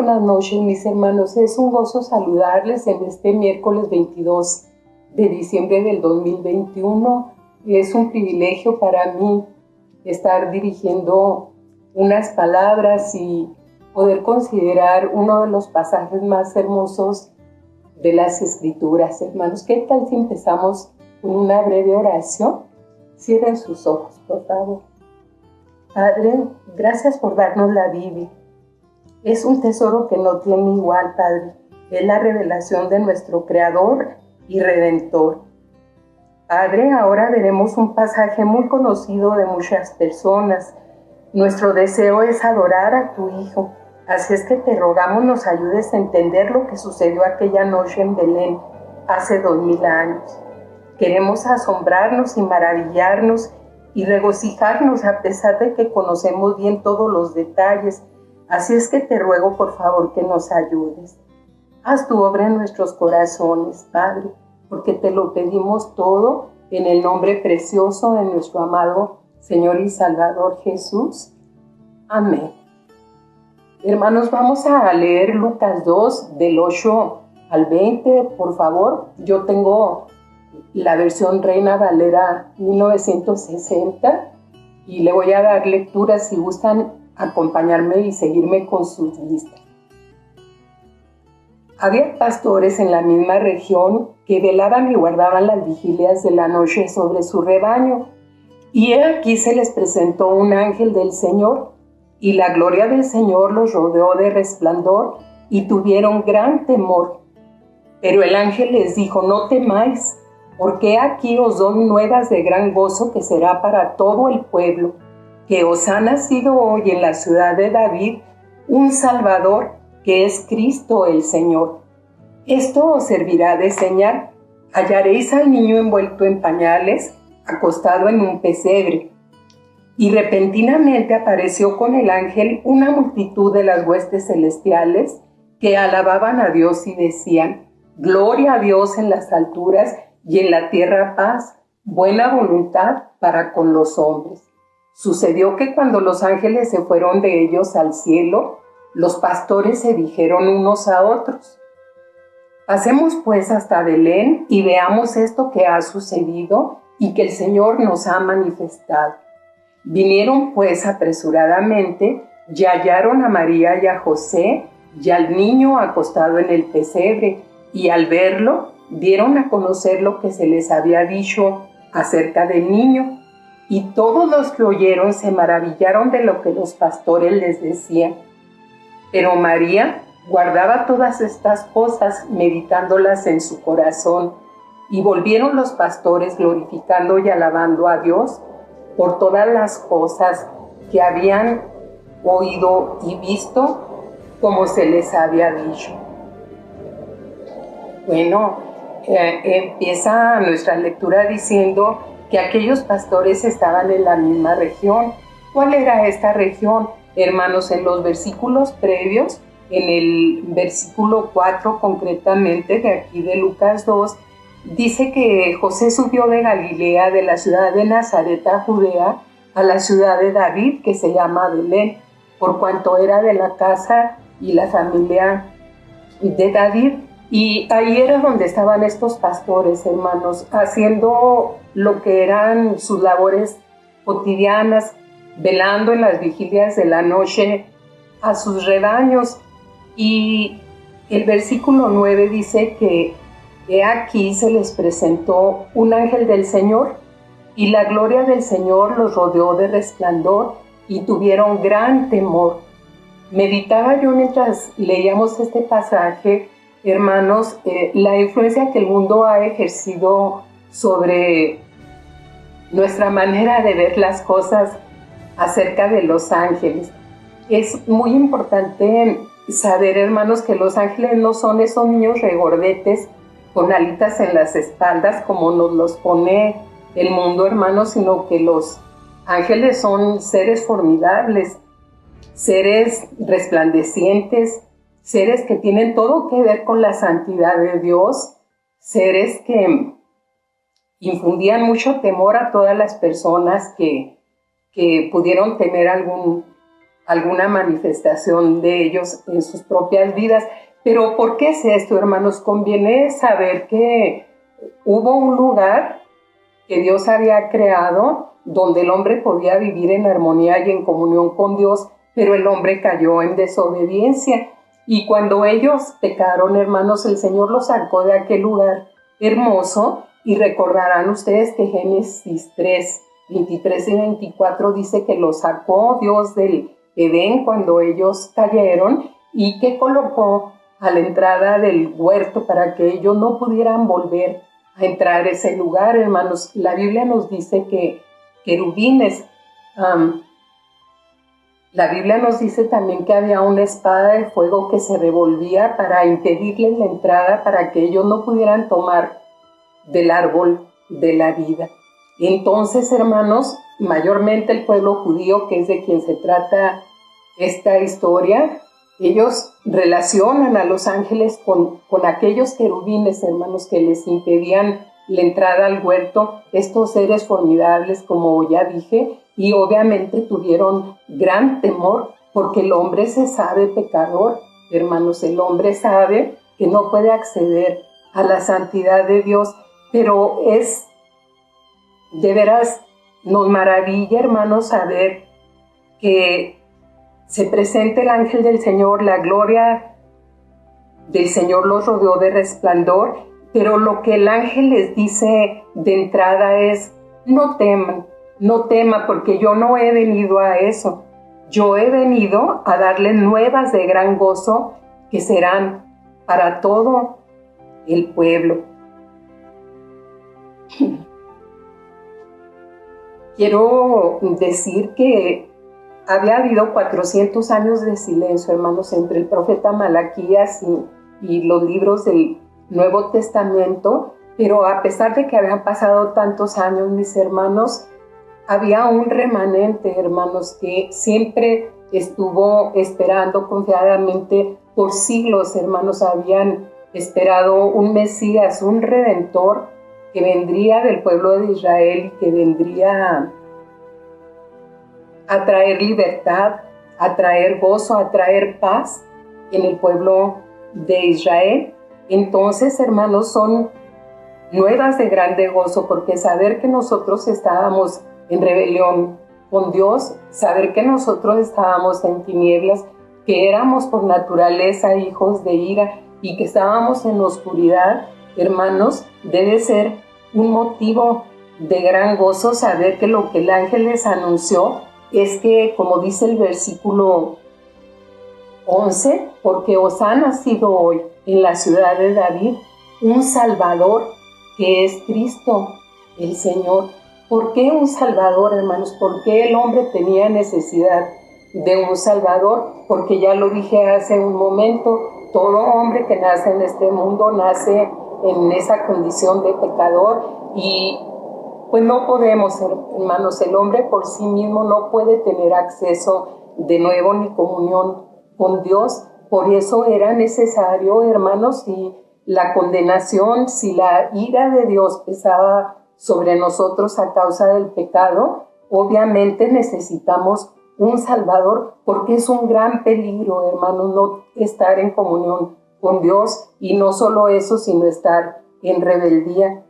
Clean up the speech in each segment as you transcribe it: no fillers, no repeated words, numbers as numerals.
buenas noches, mis hermanos. Es un gozo saludarles en este miércoles 22 de diciembre del 2021. Es un privilegio para mí estar dirigiendo unas palabras y poder considerar uno de los pasajes más hermosos de las Escrituras. Hermanos, ¿qué tal si empezamos con una breve oración? Cierren sus ojos, por favor. Padre, gracias por darnos la Biblia. Es un tesoro que no tiene igual, Padre. Es la revelación de nuestro Creador y Redentor. Padre, ahora veremos un pasaje muy conocido de muchas personas. Nuestro deseo es adorar a tu Hijo. Así es que te rogamos nos ayudes a entender lo que sucedió aquella noche en Belén hace 2000 años. Queremos asombrarnos y maravillarnos y regocijarnos a pesar de que conocemos bien todos los detalles. Así es que te ruego por favor que nos ayudes. Haz tu obra en nuestros corazones, Padre, porque te lo pedimos todo en el nombre precioso de nuestro amado Señor y Salvador Jesús. Amén. Hermanos, vamos a leer Lucas 2 del 8 al 20, por favor. Yo tengo la versión Reina Valera 1960 y le voy a dar lectura si gustan acompañarme y seguirme con sus listas. Había pastores en la misma región que velaban y guardaban las vigilias de la noche sobre su rebaño, y he aquí se les presentó un ángel del Señor, y la gloria del Señor los rodeó de resplandor, y tuvieron gran temor. Pero el ángel les dijo: no temáis, porque aquí os doy nuevas de gran gozo que será para todo el pueblo, que os ha nacido hoy en la ciudad de David un Salvador, que es Cristo el Señor. Esto os servirá de señal: hallaréis al niño envuelto en pañales, acostado en un pesebre. Y repentinamente apareció con el ángel una multitud de las huestes celestiales que alababan a Dios y decían: gloria a Dios en las alturas y en la tierra paz, buena voluntad para con los hombres. Sucedió que cuando los ángeles se fueron de ellos al cielo, los pastores se dijeron unos a otros: pasemos pues hasta Belén y veamos esto que ha sucedido y que el Señor nos ha manifestado. Vinieron pues apresuradamente y hallaron a María y a José y al niño acostado en el pesebre, y al verlo dieron a conocer lo que se les había dicho acerca del niño. Y todos los que oyeron se maravillaron de lo que los pastores les decían. Pero María guardaba todas estas cosas, meditándolas en su corazón. Y volvieron los pastores glorificando y alabando a Dios por todas las cosas que habían oído y visto, como se les había dicho. Bueno, empieza nuestra lectura diciendo que aquellos pastores estaban en la misma región. ¿Cuál era esta región? Hermanos, en los versículos previos, en el versículo 4 concretamente de aquí de Lucas 2, dice que José subió de Galilea, de la ciudad de Nazaret a Judea, a la ciudad de David, que se llama Belén, por cuanto era de la casa y la familia de David. Y ahí era donde estaban estos pastores, hermanos, haciendo lo que eran sus labores cotidianas, velando en las vigilias de la noche a sus rebaños. Y el versículo 9 dice que he aquí se les presentó un ángel del Señor, y la gloria del Señor los rodeó de resplandor, y tuvieron gran temor. Meditaba yo mientras leíamos este pasaje, hermanos, la influencia que el mundo ha ejercido sobre nuestra manera de ver las cosas acerca de los ángeles. Es muy importante saber, hermanos, que los ángeles no son esos niños regordetes con alitas en las espaldas como nos los pone el mundo, hermanos, sino que los ángeles son seres formidables, seres resplandecientes, seres que tienen todo que ver con la santidad de Dios, seres que infundían mucho temor a todas las personas que pudieron tener algún alguna manifestación de ellos en sus propias vidas. Pero ¿por qué es esto, hermanos? Conviene saber que hubo un lugar que Dios había creado donde el hombre podía vivir en armonía y en comunión con Dios, pero el hombre cayó en desobediencia. Y cuando ellos pecaron, hermanos, el Señor los sacó de aquel lugar hermoso. Y recordarán ustedes que Génesis 3, 23 y 24 dice que los sacó Dios del Edén cuando ellos cayeron y que colocó a la entrada del huerto para que ellos no pudieran volver a entrar a ese lugar, hermanos. La Biblia nos dice que querubines, la Biblia nos dice también que había una espada de fuego que se revolvía para impedirles la entrada, para que ellos no pudieran tomar del árbol de la vida. Entonces, hermanos, mayormente el pueblo judío, que es de quien se trata esta historia, ellos relacionan a los ángeles con aquellos querubines, hermanos, que les impedían la entrada al huerto, estos seres formidables, como ya dije, y obviamente tuvieron gran temor, porque el hombre se sabe pecador, hermanos, el hombre sabe que no puede acceder a la santidad de Dios, pero es, de veras, nos maravilla, hermanos, saber que se presenta el ángel del Señor, la gloria del Señor los rodeó de resplandor, pero lo que el ángel les dice de entrada es: no teman, no teman, porque yo no he venido a eso. Yo he venido a darles nuevas de gran gozo que serán para todo el pueblo. Quiero decir que había habido 400 años de silencio, hermanos, entre el profeta Malaquías y los libros del Nuevo Testamento, pero a pesar de que habían pasado tantos años, mis hermanos, había un remanente, hermanos, que siempre estuvo esperando confiadamente por siglos, hermanos. Habían esperado un Mesías, un Redentor que vendría del pueblo de Israel, que vendría a traer libertad, a traer gozo, a traer paz en el pueblo de Israel. Entonces, hermanos, son nuevas de grande gozo, porque saber que nosotros estábamos en rebelión con Dios, saber que nosotros estábamos en tinieblas, que éramos por naturaleza hijos de ira y que estábamos en oscuridad, hermanos, debe ser un motivo de gran gozo saber que lo que el ángel les anunció es que, como dice el versículo 11, porque os ha nacido hoy en la ciudad de David un Salvador, que es Cristo el Señor. ¿Por qué un Salvador, hermanos? ¿Por qué el hombre tenía necesidad de un Salvador? Porque ya lo dije hace un momento, todo hombre que nace en este mundo nace en esa condición de pecador y pues no podemos, hermanos, el hombre por sí mismo no puede tener acceso de nuevo ni comunión con Dios. Por eso era necesario, hermanos, si la condenación, si la ira de Dios pesaba sobre nosotros a causa del pecado, obviamente necesitamos un Salvador, porque es un gran peligro, hermanos, no estar en comunión con Dios, y no solo eso, sino estar en rebeldía.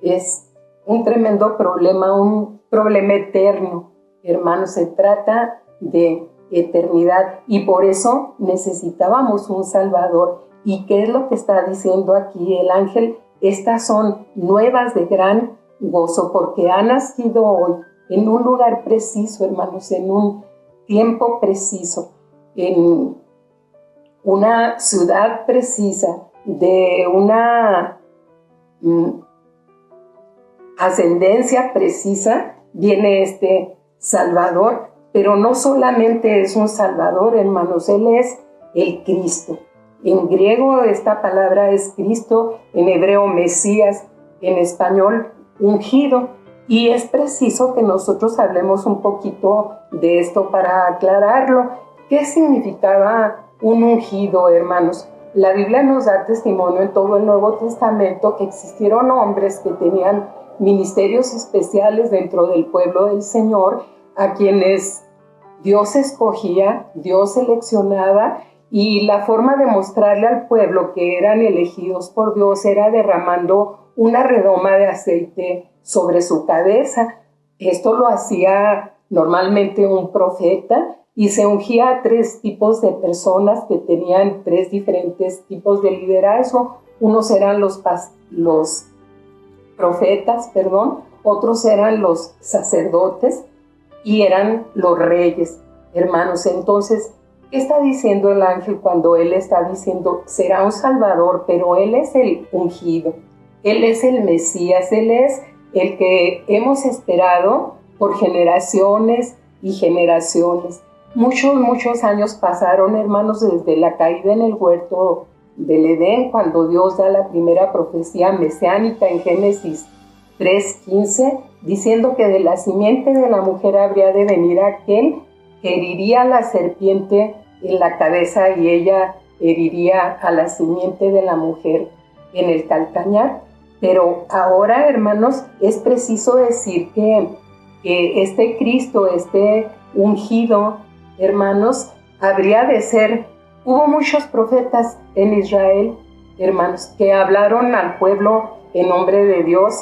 Es un tremendo problema, un problema eterno, hermanos. Se trata de eternidad y por eso necesitábamos un Salvador. ¿Y qué es lo que está diciendo aquí el ángel? Estas son nuevas de gran gozo, porque ha nacido hoy en un lugar preciso, hermanos, en un tiempo preciso, en una ciudad precisa, de una ascendencia precisa, viene este Salvador. Pero no solamente es un Salvador, hermanos, Él es el Cristo. En griego esta palabra es Cristo, en hebreo Mesías, en español ungido. Y es preciso que nosotros hablemos un poquito de esto para aclararlo. ¿Qué significaba un ungido, hermanos? La Biblia nos da testimonio en todo el Nuevo Testamento que existieron hombres que tenían ministerios especiales dentro del pueblo del Señor, a quienes Dios escogía, Dios seleccionaba, y la forma de mostrarle al pueblo que eran elegidos por Dios era derramando una redoma de aceite sobre su cabeza. Esto lo hacía normalmente un profeta y se ungía a 3 tipos de personas que tenían 3 diferentes tipos de liderazgo. Unos eran los profetas, otros eran los sacerdotes y eran los reyes, hermanos. Entonces, ¿qué está diciendo el ángel cuando él está diciendo será un salvador, pero él es el ungido, él es el Mesías, él es el que hemos esperado por generaciones y generaciones? Muchos años pasaron, hermanos, desde la caída en el huerto del Edén, cuando Dios da la primera profecía mesiánica en Génesis 3:15, diciendo que de la simiente de la mujer habría de venir aquel que heriría a la serpiente en la cabeza y ella heriría a la simiente de la mujer en el calcañar. Pero ahora, hermanos, es preciso decir que este Cristo, este ungido, hermanos, habría de ser. Hubo muchos profetas en Israel, hermanos, que hablaron al pueblo en nombre de Dios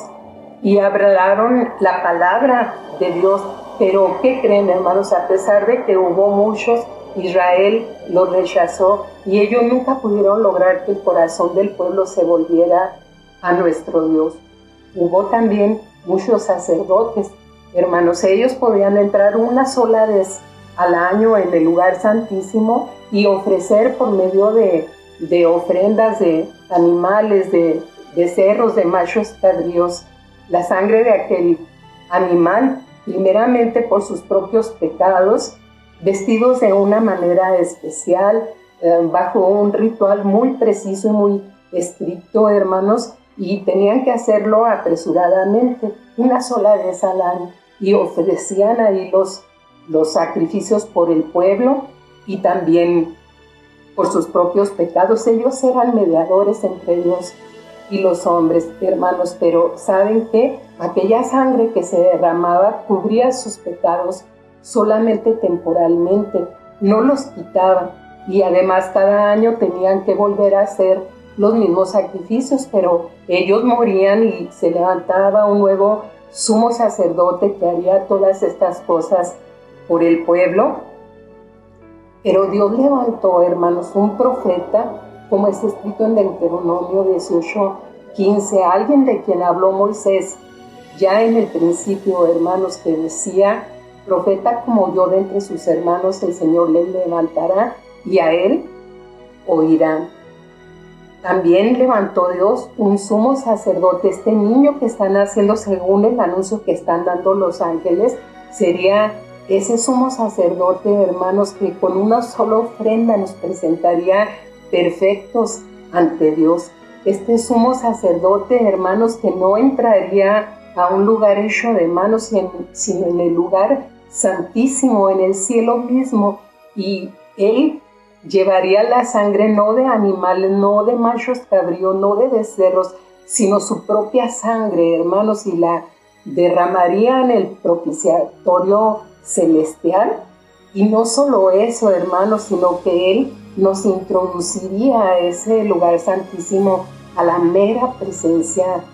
y hablaron la palabra de Dios. Pero, ¿qué creen, hermanos? A pesar de que hubo muchos, Israel los rechazó y ellos nunca pudieron lograr que el corazón del pueblo se volviera a nuestro Dios. Hubo también muchos sacerdotes, hermanos. Ellos podían entrar una sola vez al año en el lugar santísimo y ofrecer por medio de ofrendas de animales, de becerros, de machos cabríos, la sangre de aquel animal, primeramente por sus propios pecados, vestidos de una manera especial, bajo un ritual muy preciso y muy estricto, hermanos, y tenían que hacerlo apresuradamente, una sola vez al año, y ofrecían ahí los sacrificios por el pueblo y también por sus propios pecados. Ellos eran mediadores entre Dios y los hombres, hermanos, pero ¿saben qué? Aquella sangre que se derramaba cubría sus pecados solamente temporalmente, no los quitaba, y además cada año tenían que volver a hacer los mismos sacrificios, pero ellos morían y se levantaba un nuevo sumo sacerdote que haría todas estas cosas por el pueblo. Pero Dios levantó, hermanos, un profeta, como es escrito en Deuteronomio 18:15, alguien de quien habló Moisés ya en el principio, hermanos, que decía: profeta como yo de entre sus hermanos el Señor les levantará y a él oirán. También levantó Dios un sumo sacerdote. Este niño que están haciendo, según el anuncio que están dando los ángeles, sería ese sumo sacerdote, hermanos, que con una sola ofrenda nos presentaría perfectos ante Dios. Este sumo sacerdote, hermanos, que no entraría a un lugar hecho de manos, sino en el lugar santísimo, en el cielo mismo, y él llevaría la sangre no de animales, no de machos cabríos, no de becerros, sino su propia sangre, hermanos, y la derramaría en el propiciatorio celestial. Y no solo eso, hermanos, sino que él nos introduciría a ese lugar santísimo, a la mera presencia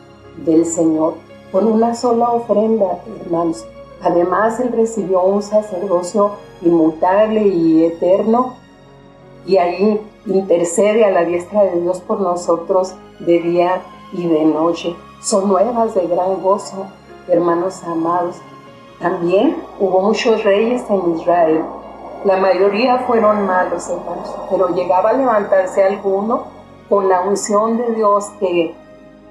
del Señor, con una sola ofrenda, hermanos. Además, él recibió un sacerdocio inmutable y eterno, y ahí intercede a la diestra de Dios por nosotros de día y de noche. Son nuevas de gran gozo, hermanos amados. También hubo muchos reyes en Israel. La mayoría fueron malos, hermanos, pero llegaba a levantarse alguno con la unción de Dios que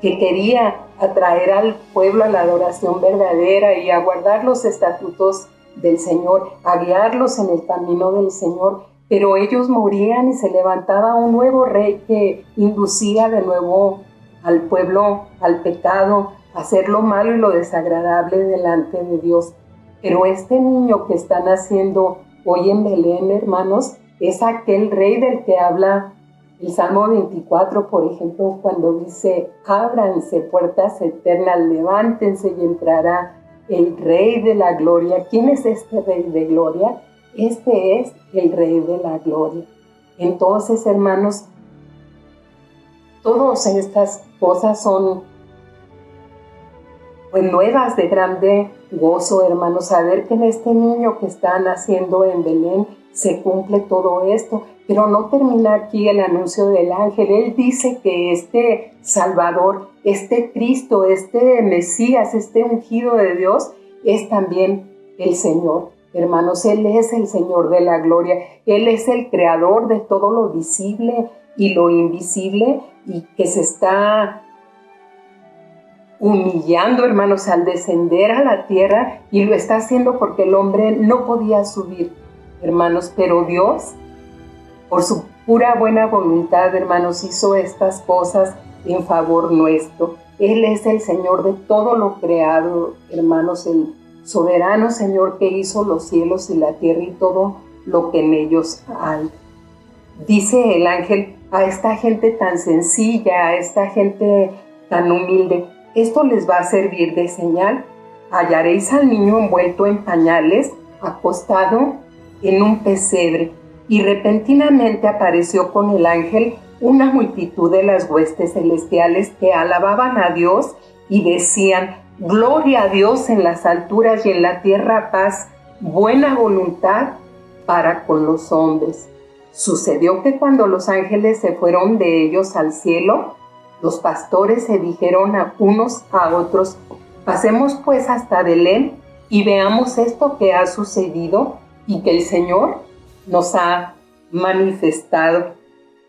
quería atraer al pueblo a la adoración verdadera y a guardar los estatutos del Señor, a guiarlos en el camino del Señor. Pero ellos morían y se levantaba un nuevo rey que inducía de nuevo al pueblo al pecado, a hacer lo malo y lo desagradable delante de Dios. Pero este niño que está naciendo hoy en Belén, hermanos, es aquel rey del que habla el Salmo 24, por ejemplo, cuando dice: ábranse puertas eternas, levántense y entrará el Rey de la Gloria. ¿Quién es este Rey de Gloria? este es el Rey de la Gloria. Entonces, hermanos, todas estas cosas son pues nuevas de grande gozo, hermanos, saber que en este niño que está naciendo en Belén se cumple todo esto, pero no termina aquí el anuncio del ángel. Él dice que este Salvador, este Cristo, este Mesías, este ungido de Dios, es también el Señor. Hermanos, Él es el Señor de la gloria. Él es el creador de todo lo visible y lo invisible, y que se está humillando, hermanos, al descender a la tierra, y lo está haciendo porque el hombre no podía subir, hermanos, pero Dios, por su pura buena voluntad, hermanos, hizo estas cosas en favor nuestro. Él es el Señor de todo lo creado, hermanos, el soberano Señor que hizo los cielos y la tierra y todo lo que en ellos hay. Dice el ángel a esta gente tan sencilla, a esta gente tan humilde: esto les va a servir de señal. Hallaréis al niño envuelto en pañales, acostado en un pesebre. Y repentinamente apareció con el ángel una multitud de las huestes celestiales que alababan a Dios y decían: gloria a Dios en las alturas y en la tierra paz, buena voluntad para con los hombres. Sucedió que cuando los ángeles se fueron de ellos al cielo, los pastores se dijeron a unos a otros: pasemos pues hasta Belén y veamos esto que ha sucedido y que el Señor nos ha manifestado.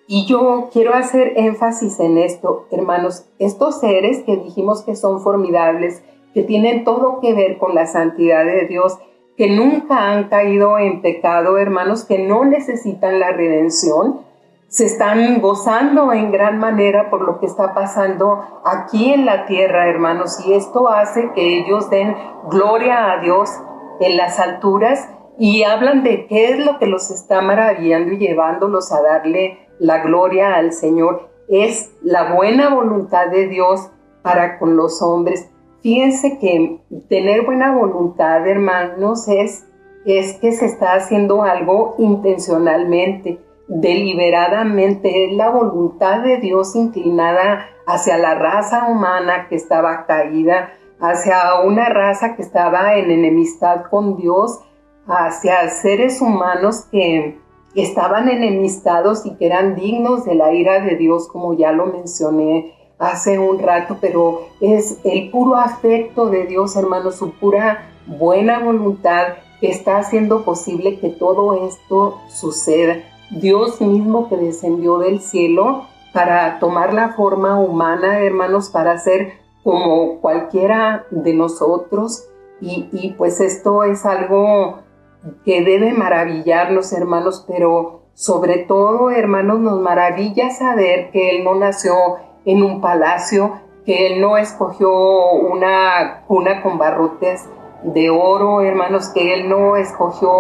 Y yo quiero hacer énfasis en esto, hermanos. Estos seres que dijimos que son formidables, que tienen todo que ver con la santidad de Dios, que nunca han caído en pecado, hermanos, que no necesitan la redención, se están gozando en gran manera por lo que está pasando aquí en la tierra, hermanos, y esto hace que ellos den gloria a Dios en las alturas y hablan de qué es lo que los está maravillando y llevándolos a darle la gloria al Señor. Es la buena voluntad de Dios para con los hombres. Fíjense que tener buena voluntad, hermanos, es que se está haciendo algo intencionalmente, deliberadamente. Es la voluntad de Dios inclinada hacia la raza humana que estaba caída, hacia una raza que estaba en enemistad con Dios, hacia seres humanos que estaban enemistados y que eran dignos de la ira de Dios, como ya lo mencioné hace un rato, pero es el puro afecto de Dios, hermanos, su pura buena voluntad que está haciendo posible que todo esto suceda. Dios mismo que descendió del cielo para tomar la forma humana, hermanos, para ser como cualquiera de nosotros, y pues esto es algo que debe maravillarnos, hermanos, pero sobre todo, hermanos, nos maravilla saber que Él no nació en un palacio, que Él no escogió una cuna con barrotes de oro, hermanos, que Él no escogió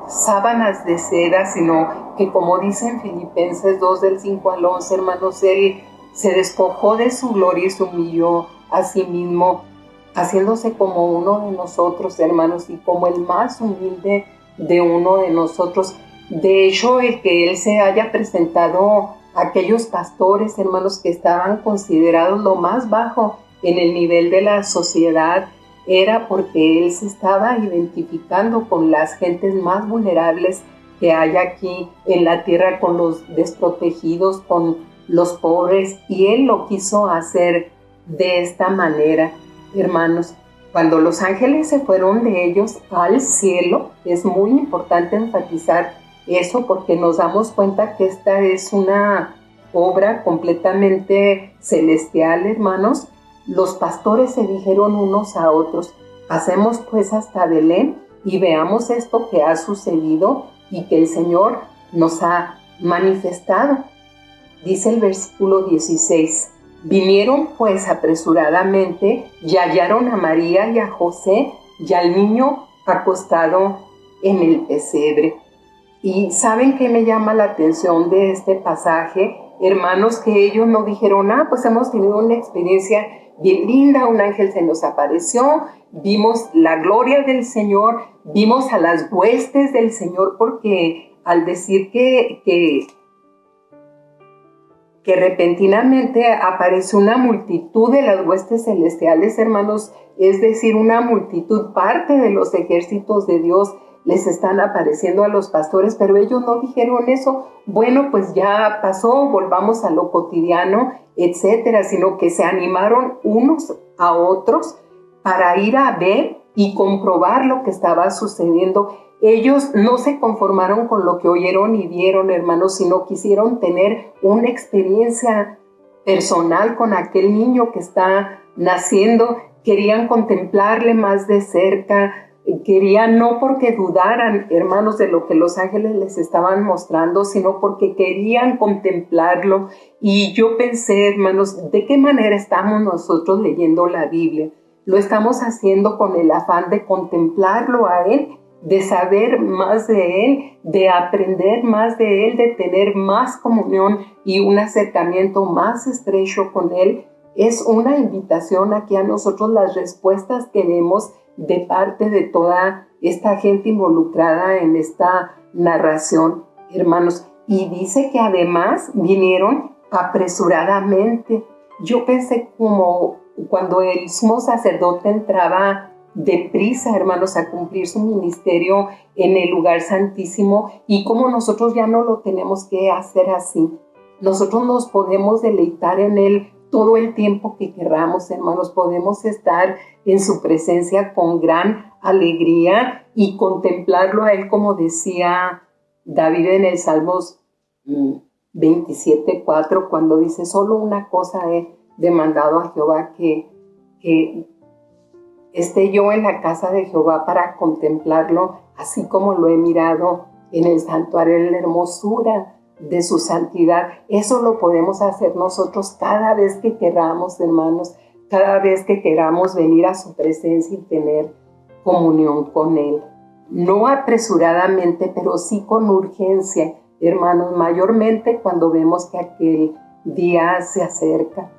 sábanas de seda, sino que, como dice en Filipenses 2, del 5 al 11, hermanos, Él se despojó de su gloria y se humilló a sí mismo, haciéndose como uno de nosotros, hermanos, y como el más humilde de uno de nosotros. De hecho, el que Él se haya presentado a aquellos pastores, hermanos, que estaban considerados lo más bajo en el nivel de la sociedad, era porque Él se estaba identificando con las gentes más vulnerables que hay aquí en la tierra, con los desprotegidos, con los pobres, y Él lo quiso hacer de esta manera, hermanos. Cuando los ángeles se fueron de ellos al cielo, es muy importante enfatizar eso, porque nos damos cuenta que esta es una obra completamente celestial, hermanos. Los pastores se dijeron unos a otros: pasemos pues hasta Belén y veamos esto que ha sucedido y que el Señor nos ha manifestado. Dice el versículo 16: vinieron pues apresuradamente y hallaron a María y a José y al niño acostado en el pesebre. Y ¿saben qué me llama la atención de este pasaje? hermanos, que ellos no dijeron, pues hemos tenido una experiencia bien linda, un ángel se nos apareció, vimos la gloria del Señor, vimos a las huestes del Señor, porque al decir que repentinamente apareció una multitud de las huestes celestiales, hermanos, es decir, una multitud, parte de los ejércitos de Dios, les están apareciendo a los pastores, pero ellos no dijeron eso, bueno, pues ya pasó, volvamos a lo cotidiano, etcétera, sino que se animaron unos a otros para ir a ver y comprobar lo que estaba sucediendo. Ellos no se conformaron con lo que oyeron y vieron, hermanos, sino quisieron tener una experiencia personal con aquel niño que está naciendo. Querían contemplarle más de cerca, querían no porque dudaran, hermanos, de lo que los ángeles les estaban mostrando, sino porque querían contemplarlo. Y yo pensé, hermanos, ¿de qué manera estamos nosotros leyendo la Biblia? Lo estamos haciendo con el afán de contemplarlo a Él, de saber más de Él, de aprender más de Él, de tener más comunión y un acercamiento más estrecho con Él. Es una invitación aquí a nosotros, las respuestas que vemos de parte de toda esta gente involucrada en esta narración, hermanos. Y dice que además vinieron apresuradamente. Yo pensé como cuando el sumo sacerdote entraba deprisa, hermanos, a cumplir su ministerio en el lugar santísimo, y como nosotros ya no lo tenemos que hacer así. Nosotros nos podemos deleitar en Él todo el tiempo que queramos, hermanos. Podemos estar en su presencia con gran alegría y contemplarlo a Él, como decía David en el Salmos 27:4, cuando dice: solo una cosa he demandado a Jehová, que esté yo en la casa de Jehová para contemplarlo, así como lo he mirado en el santuario, en la hermosura de su santidad. Eso lo podemos hacer nosotros cada vez que queramos, hermanos, cada vez que queramos venir a su presencia y tener comunión con Él. No apresuradamente, pero sí con urgencia, hermanos, mayormente cuando vemos que aquel día se acerca.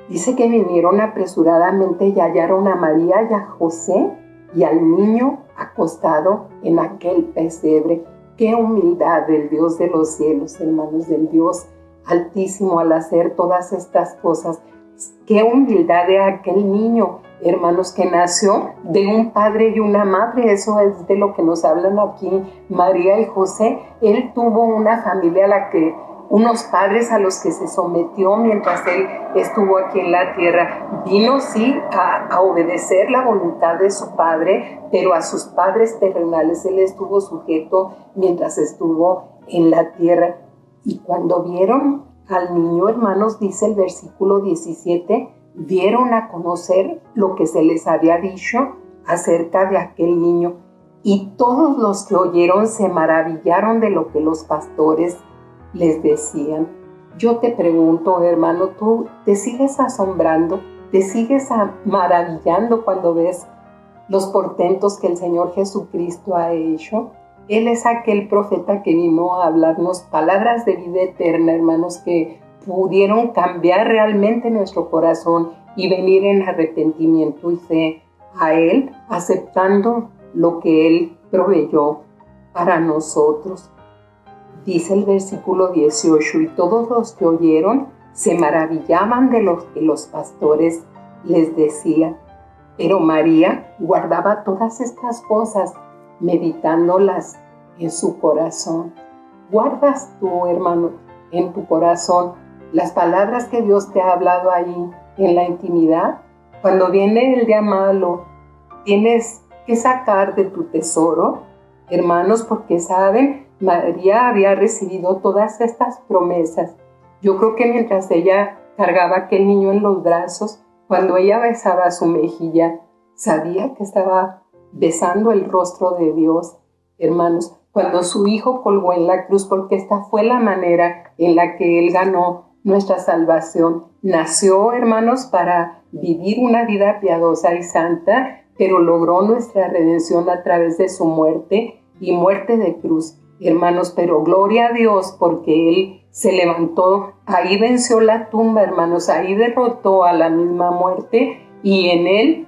Dice que vinieron apresuradamente y hallaron a María y a José y al niño acostado en aquel pesebre. Qué humildad del Dios de los cielos, hermanos, del Dios altísimo al hacer todas estas cosas. Qué humildad de aquel niño, hermanos, que nació de un padre y una madre. Eso es de lo que nos hablan aquí María y José. Él tuvo una familia unos padres a los que se sometió mientras él estuvo aquí en la tierra. Vino, sí, a obedecer la voluntad de su padre, pero a sus padres terrenales él estuvo sujeto mientras estuvo en la tierra. Y cuando vieron al niño, hermanos, dice el versículo 17, dieron a conocer lo que se les había dicho acerca de aquel niño. Y todos los que oyeron se maravillaron de lo que los pastores les decían. Yo te pregunto, hermano, ¿tú te sigues asombrando? ¿Te sigues maravillando cuando ves los portentos que el Señor Jesucristo ha hecho? Él es aquel profeta que vino a hablarnos palabras de vida eterna, hermanos, que pudieron cambiar realmente nuestro corazón y venir en arrepentimiento y fe a Él, aceptando lo que Él proveyó para nosotros. Dice el versículo 18, y todos los que oyeron se maravillaban de lo que los pastores les decían. Pero María guardaba todas estas cosas, meditándolas en su corazón. ¿Guardas tú, hermano, en tu corazón las palabras que Dios te ha hablado ahí en la intimidad? Cuando viene el día malo, tienes que sacar de tu tesoro, hermanos, porque saben, María había recibido todas estas promesas. Yo creo que mientras ella cargaba a aquel niño en los brazos, cuando ella besaba su mejilla, sabía que estaba besando el rostro de Dios, hermanos. Cuando su hijo colgó en la cruz, porque esta fue la manera en la que Él ganó nuestra salvación. Nació, hermanos, para vivir una vida piadosa y santa, pero logró nuestra redención a través de su muerte y muerte de cruz. hermanos, pero gloria a Dios porque Él se levantó, ahí venció la tumba, hermanos, ahí derrotó a la misma muerte y en Él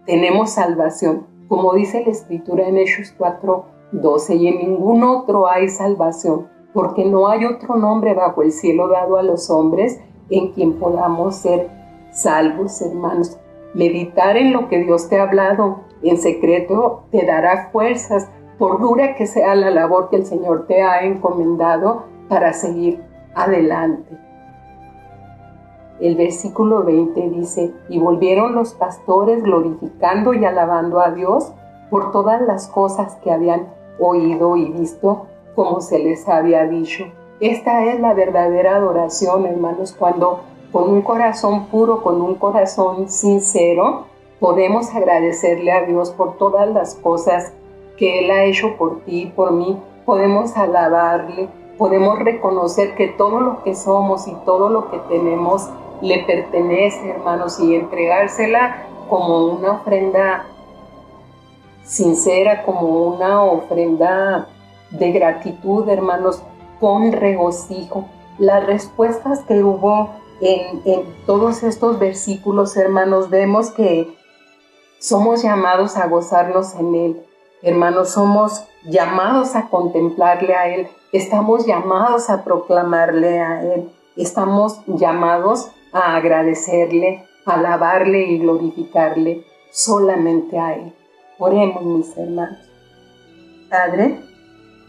tenemos salvación. Como dice la Escritura en Hechos 4:12, y en ningún otro hay salvación, porque no hay otro nombre bajo el cielo dado a los hombres en quien podamos ser salvos, hermanos. Meditar en lo que Dios te ha hablado en secreto te dará fuerzas, por dura que sea la labor que el Señor te ha encomendado, para seguir adelante. El versículo 20 dice: y volvieron los pastores glorificando y alabando a Dios por todas las cosas que habían oído y visto, como se les había dicho. Esta es la verdadera adoración, hermanos, cuando con un corazón puro, con un corazón sincero, podemos agradecerle a Dios por todas las cosas que Él ha hecho por ti y por mí. Podemos alabarle, podemos reconocer que todo lo que somos y todo lo que tenemos le pertenece, hermanos, y entregársela como una ofrenda sincera, como una ofrenda de gratitud, hermanos, con regocijo. Las respuestas que hubo en todos estos versículos, hermanos, vemos que somos llamados a gozarnos en Él. Hermanos, somos llamados a contemplarle a Él. Estamos llamados a proclamarle a Él. Estamos llamados a agradecerle, a alabarle y glorificarle solamente a Él. Oremos, mis hermanos. Padre,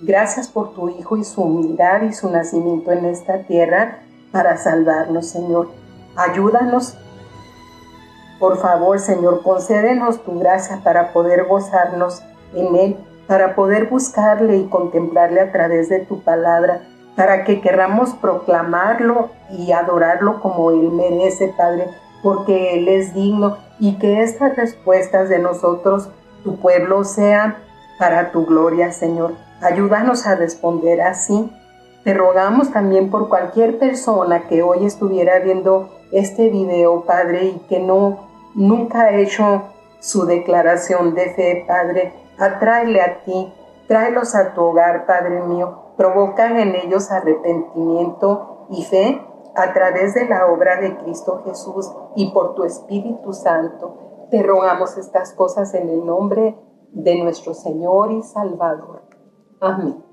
gracias por tu Hijo y su humildad y su nacimiento en esta tierra para salvarnos, Señor. Ayúdanos, por favor, Señor, concédenos tu gracia para poder gozarnos en Él, para poder buscarle y contemplarle a través de tu palabra, para que querramos proclamarlo y adorarlo como Él merece, Padre, porque Él es digno, y que estas respuestas de nosotros, tu pueblo, sean para tu gloria, Señor. Ayúdanos a responder así. Te rogamos también por cualquier persona que hoy estuviera viendo este video, Padre, y que nunca ha hecho su declaración de fe, Padre. Atráele a ti, tráelos a tu hogar, Padre mío. Provocan en ellos arrepentimiento y fe a través de la obra de Cristo Jesús y por tu Espíritu Santo. Te rogamos estas cosas en el nombre de nuestro Señor y Salvador. Amén.